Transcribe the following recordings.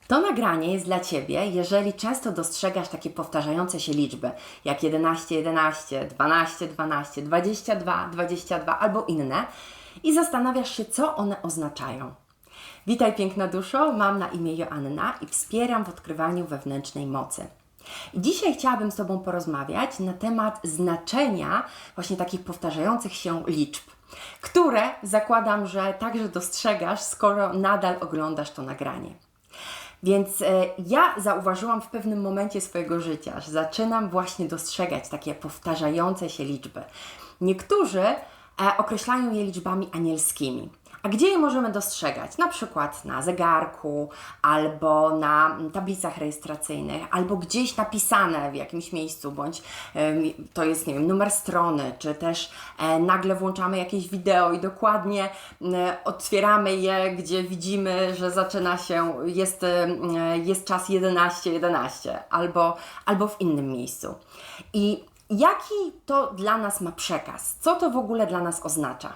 To nagranie jest dla Ciebie, jeżeli często dostrzegasz takie powtarzające się liczby, jak 11, 11, 12, 12, 22, 22 albo inne i zastanawiasz się, co one oznaczają. Witaj piękna duszo, mam na imię Joanna i wspieram w odkrywaniu wewnętrznej mocy. I dzisiaj chciałabym z Tobą porozmawiać na temat znaczenia właśnie takich powtarzających się liczb, które zakładam, że także dostrzegasz, skoro nadal oglądasz to nagranie. Więc ja zauważyłam w pewnym momencie swojego życia, że zaczynam właśnie dostrzegać takie powtarzające się liczby. Niektórzy określają je liczbami anielskimi. A gdzie je możemy dostrzegać? Na przykład na zegarku, albo na tablicach rejestracyjnych, albo gdzieś napisane w jakimś miejscu, bądź to jest, nie wiem, numer strony, czy też nagle włączamy jakieś wideo i dokładnie otwieramy je, gdzie widzimy, że zaczyna się, jest czas 11:11, albo w innym miejscu. I jaki to dla nas ma przekaz? Co to w ogóle dla nas oznacza?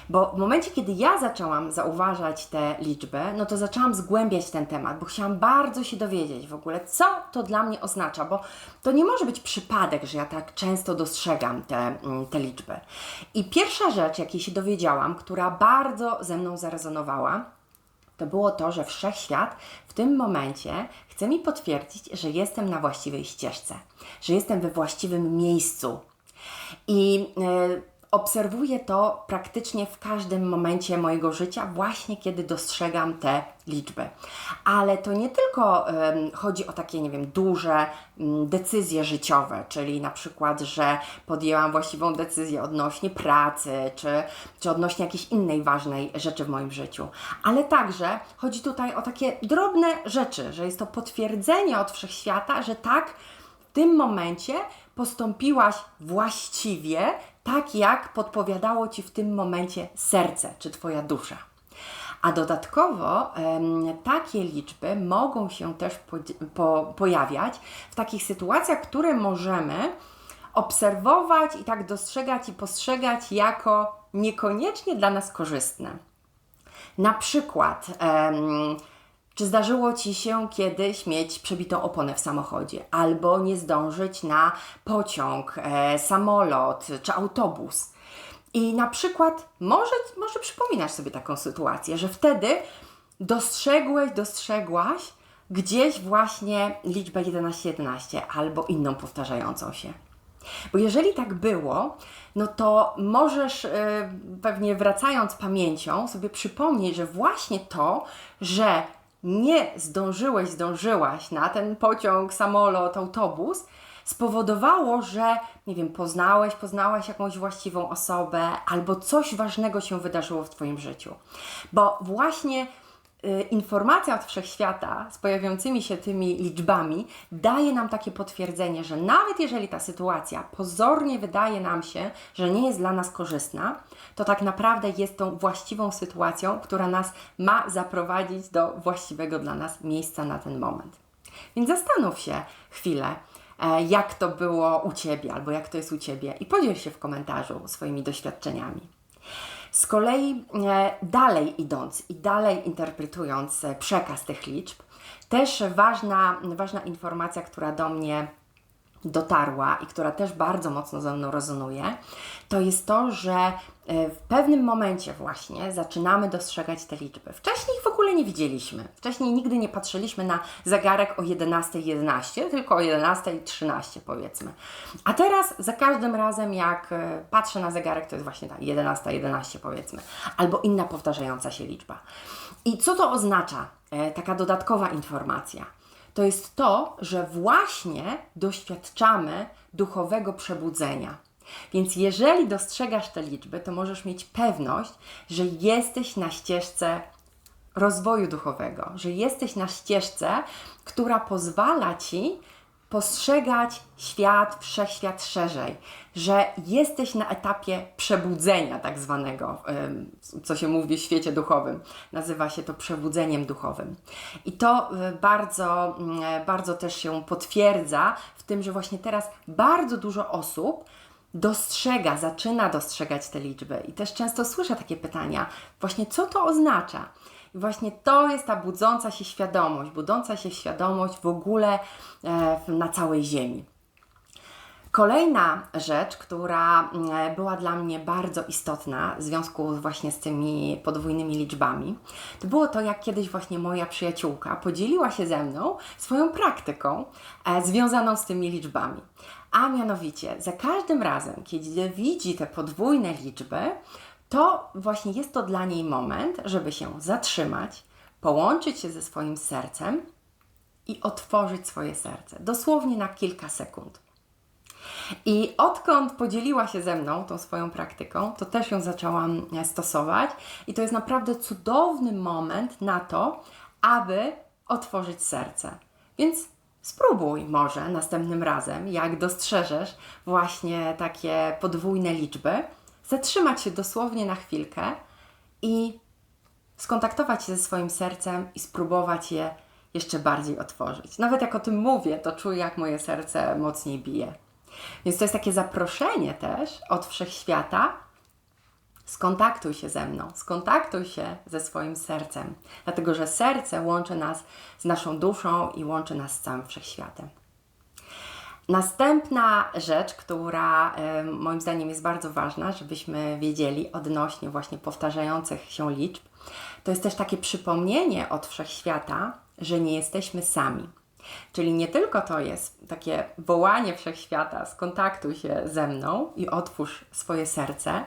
Bo w momencie, kiedy ja zaczęłam zauważać te liczby, no to zaczęłam zgłębiać ten temat, bo chciałam bardzo się dowiedzieć w ogóle, co to dla mnie oznacza, bo to nie może być przypadek, że ja tak często dostrzegam te liczby. I pierwsza rzecz, jakiej się dowiedziałam, która bardzo ze mną zarezonowała, to było to, że Wszechświat w tym momencie chce mi potwierdzić, że jestem na właściwej ścieżce, że jestem we właściwym miejscu. I obserwuję to praktycznie w każdym momencie mojego życia, właśnie kiedy dostrzegam te liczby. Ale to nie tylko chodzi o takie, nie wiem, duże decyzje życiowe, czyli na przykład, że podjęłam właściwą decyzję odnośnie pracy, czy odnośnie jakiejś innej ważnej rzeczy w moim życiu. Ale także chodzi tutaj o takie drobne rzeczy, że jest to potwierdzenie od Wszechświata, że tak, w tym momencie postąpiłaś właściwie, tak jak podpowiadało Ci w tym momencie serce czy Twoja dusza. A dodatkowo takie liczby mogą się też pojawiać w takich sytuacjach, które możemy obserwować i tak dostrzegać i postrzegać jako niekoniecznie dla nas korzystne. Na przykład czy zdarzyło Ci się kiedyś mieć przebitą oponę w samochodzie, albo nie zdążyć na pociąg, samolot czy autobus? I na przykład może przypominasz sobie taką sytuację, że wtedy dostrzegłaś gdzieś właśnie liczbę 11:11 albo inną powtarzającą się. Bo jeżeli tak było, no to możesz pewnie wracając pamięcią sobie przypomnieć, że właśnie to, że nie zdążyłaś na ten pociąg, samolot, autobus, spowodowało, że, nie wiem, poznałaś jakąś właściwą osobę albo coś ważnego się wydarzyło w Twoim życiu. Bo właśnie informacja od Wszechświata z pojawiającymi się tymi liczbami daje nam takie potwierdzenie, że nawet jeżeli ta sytuacja pozornie wydaje nam się, że nie jest dla nas korzystna, to tak naprawdę jest tą właściwą sytuacją, która nas ma zaprowadzić do właściwego dla nas miejsca na ten moment. Więc zastanów się chwilę, jak to było u Ciebie albo jak to jest u Ciebie i podziel się w komentarzu swoimi doświadczeniami. Z kolei dalej idąc i dalej interpretując przekaz tych liczb, też ważna informacja, która do mnie dotarła i która też bardzo mocno ze mną rezonuje, to jest to, że w pewnym momencie właśnie zaczynamy dostrzegać te liczby. Wcześniej ich w ogóle nie widzieliśmy. Wcześniej nigdy nie patrzyliśmy na zegarek o 11:11, tylko o 11:13 powiedzmy. A teraz za każdym razem jak patrzę na zegarek, to jest właśnie ta 11:11 powiedzmy, albo inna powtarzająca się liczba. I co to oznacza? Taka dodatkowa informacja. To jest to, że właśnie doświadczamy duchowego przebudzenia. Więc jeżeli dostrzegasz te liczby, to możesz mieć pewność, że jesteś na ścieżce rozwoju duchowego, że jesteś na ścieżce, która pozwala Ci postrzegać świat, wszechświat szerzej, że jesteś na etapie przebudzenia tak zwanego, co się mówi w świecie duchowym. Nazywa się to przebudzeniem duchowym. I to bardzo też się potwierdza w tym, że właśnie teraz bardzo dużo osób zaczyna dostrzegać te liczby. I też często słyszę takie pytania, właśnie co to oznacza? I właśnie to jest ta budząca się świadomość w ogóle na całej Ziemi. Kolejna rzecz, która była dla mnie bardzo istotna w związku właśnie z tymi podwójnymi liczbami, to było to, jak kiedyś właśnie moja przyjaciółka podzieliła się ze mną swoją praktyką związaną z tymi liczbami. A mianowicie, za każdym razem, kiedy widzi te podwójne liczby, to właśnie jest to dla niej moment, żeby się zatrzymać, połączyć się ze swoim sercem i otworzyć swoje serce. Dosłownie na kilka sekund. I odkąd podzieliła się ze mną tą swoją praktyką, to też ją zaczęłam stosować i to jest naprawdę cudowny moment na to, aby otworzyć serce. Więc spróbuj może następnym razem, jak dostrzeżesz właśnie takie podwójne liczby, zatrzymać się dosłownie na chwilkę i skontaktować się ze swoim sercem i spróbować je jeszcze bardziej otworzyć. Nawet jak o tym mówię, to czuję, jak moje serce mocniej bije. Więc to jest takie zaproszenie też od Wszechświata. Skontaktuj się ze mną, skontaktuj się ze swoim sercem, dlatego że serce łączy nas z naszą duszą i łączy nas z całym Wszechświatem. Następna rzecz, która moim zdaniem jest bardzo ważna, żebyśmy wiedzieli odnośnie właśnie powtarzających się liczb, to jest też takie przypomnienie od Wszechświata, że nie jesteśmy sami. Czyli nie tylko to jest takie wołanie Wszechświata, skontaktuj się ze mną i otwórz swoje serce,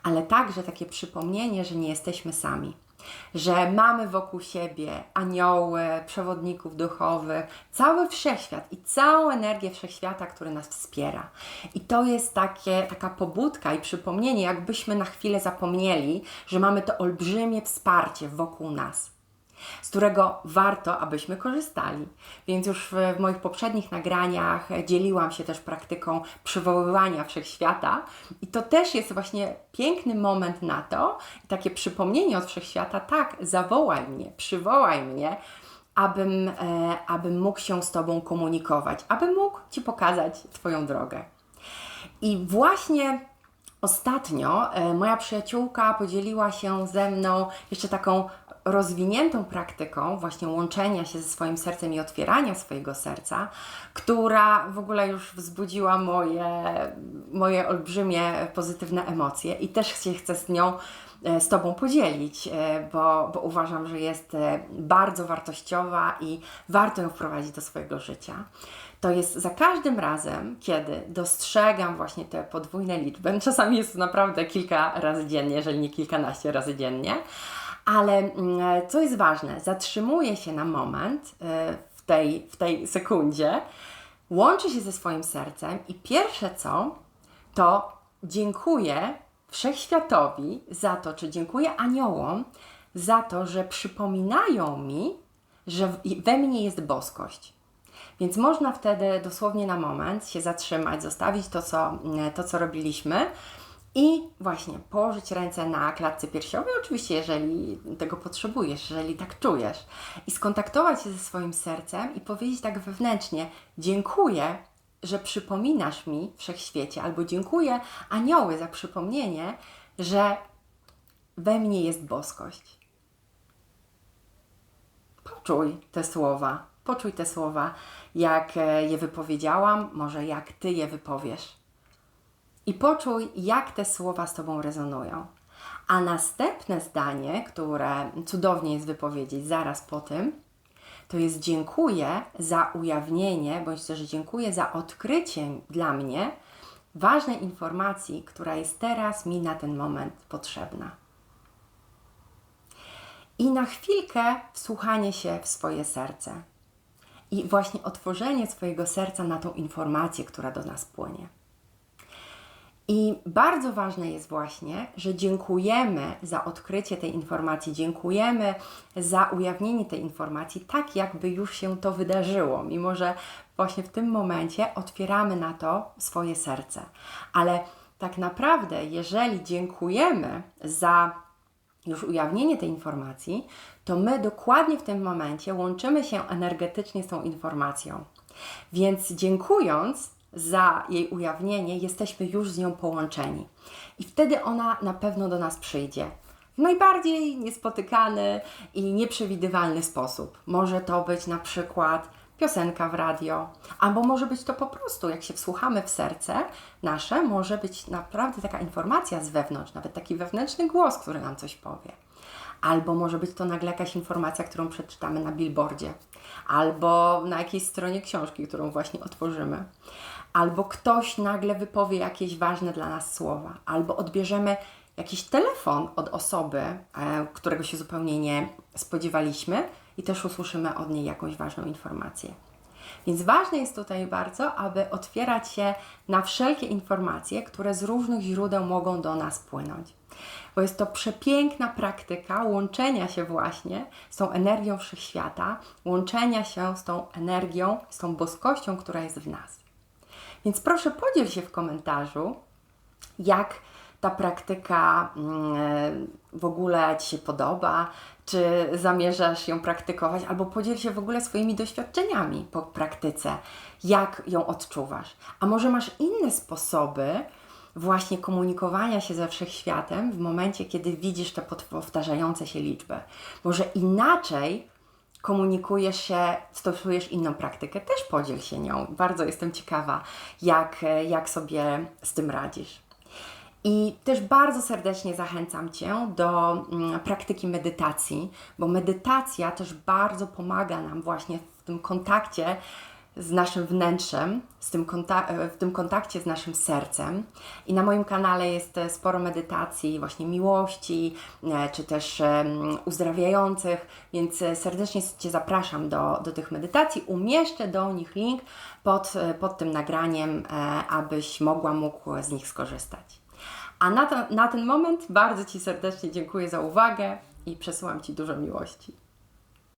ale także takie przypomnienie, że nie jesteśmy sami. Że mamy wokół siebie anioły, przewodników duchowych, cały Wszechświat i całą energię Wszechświata, który nas wspiera. I to jest taka pobudka i przypomnienie, jakbyśmy na chwilę zapomnieli, że mamy to olbrzymie wsparcie wokół nas, z którego warto, abyśmy korzystali. Więc już w moich poprzednich nagraniach dzieliłam się też praktyką przywoływania Wszechświata i to też jest właśnie piękny moment na to, takie przypomnienie od Wszechświata, tak, zawołaj mnie, przywołaj mnie, abym mógł się z Tobą komunikować, abym mógł Ci pokazać Twoją drogę. I właśnie ostatnio moja przyjaciółka podzieliła się ze mną jeszcze taką rozwiniętą praktyką właśnie łączenia się ze swoim sercem i otwierania swojego serca, która w ogóle już wzbudziła moje olbrzymie pozytywne emocje i też się chcę z Tobą podzielić, bo uważam, że jest bardzo wartościowa i warto ją wprowadzić do swojego życia. To jest za każdym razem, kiedy dostrzegam właśnie te podwójne liczby, czasami jest to naprawdę kilka razy dziennie, jeżeli nie kilkanaście razy dziennie, ale co jest ważne, zatrzymuję się na moment w tej sekundzie, łączę się ze swoim sercem i pierwsze co, to dziękuję Wszechświatowi za to, czy dziękuję aniołom za to, że przypominają mi, że we mnie jest boskość. Więc można wtedy dosłownie na moment się zatrzymać, zostawić to, co robiliśmy i właśnie położyć ręce na klatce piersiowej, oczywiście jeżeli tego potrzebujesz, jeżeli tak czujesz, i skontaktować się ze swoim sercem i powiedzieć tak wewnętrznie: dziękuję, że przypominasz mi, Wszechświecie, albo dziękuję anioły za przypomnienie, że we mnie jest boskość. Poczuj te słowa, jak je wypowiedziałam, może jak Ty je wypowiesz. I poczuj, jak te słowa z Tobą rezonują. A następne zdanie, które cudownie jest wypowiedzieć zaraz po tym, to jest: dziękuję za ujawnienie, bądź też dziękuję za odkrycie dla mnie ważnej informacji, która jest teraz mi na ten moment potrzebna. I na chwilkę wsłuchanie się w swoje serce. I właśnie otworzenie swojego serca na tą informację, która do nas płynie. I bardzo ważne jest właśnie, że dziękujemy za odkrycie tej informacji, dziękujemy za ujawnienie tej informacji, tak jakby już się to wydarzyło, mimo że właśnie w tym momencie otwieramy na to swoje serce. Ale tak naprawdę, jeżeli dziękujemy za już ujawnienie tej informacji, to my dokładnie w tym momencie łączymy się energetycznie z tą informacją. Więc dziękując za jej ujawnienie, jesteśmy już z nią połączeni. I wtedy ona na pewno do nas przyjdzie. w najbardziej niespotykany i nieprzewidywalny sposób. Może to być na przykład piosenka w radio, albo może być to po prostu, jak się wsłuchamy w serce nasze, może być naprawdę taka informacja z wewnątrz, nawet taki wewnętrzny głos, który nam coś powie. Albo może być to nagle jakaś informacja, którą przeczytamy na billboardzie, albo na jakiejś stronie książki, którą właśnie otworzymy. Albo ktoś nagle wypowie jakieś ważne dla nas słowa, albo odbierzemy jakiś telefon od osoby, którego się zupełnie nie spodziewaliśmy i też usłyszymy od niej jakąś ważną informację. Więc ważne jest tutaj bardzo, aby otwierać się na wszelkie informacje, które z różnych źródeł mogą do nas płynąć. Bo jest to przepiękna praktyka łączenia się właśnie z tą energią wszechświata, łączenia się z tą energią, z tą boskością, która jest w nas. Więc proszę podziel się w komentarzu, jak ta praktyka w ogóle Ci się podoba, czy zamierzasz ją praktykować, albo podziel się w ogóle swoimi doświadczeniami po praktyce, jak ją odczuwasz. A może masz inne sposoby właśnie komunikowania się ze wszechświatem w momencie, kiedy widzisz te powtarzające się liczby. Może inaczej komunikujesz się, stosujesz inną praktykę, też podziel się nią. Bardzo jestem ciekawa, jak sobie z tym radzisz. I też bardzo serdecznie zachęcam Cię do praktyki medytacji, bo medytacja też bardzo pomaga nam właśnie w tym kontakcie z naszym wnętrzem, w tym kontakcie z naszym sercem. I na moim kanale jest sporo medytacji właśnie miłości, czy też uzdrawiających, więc serdecznie Cię zapraszam do tych medytacji. Umieszczę do nich link pod tym nagraniem, abyś mógł z nich skorzystać. A na ten moment bardzo Ci serdecznie dziękuję za uwagę i przesyłam Ci dużo miłości.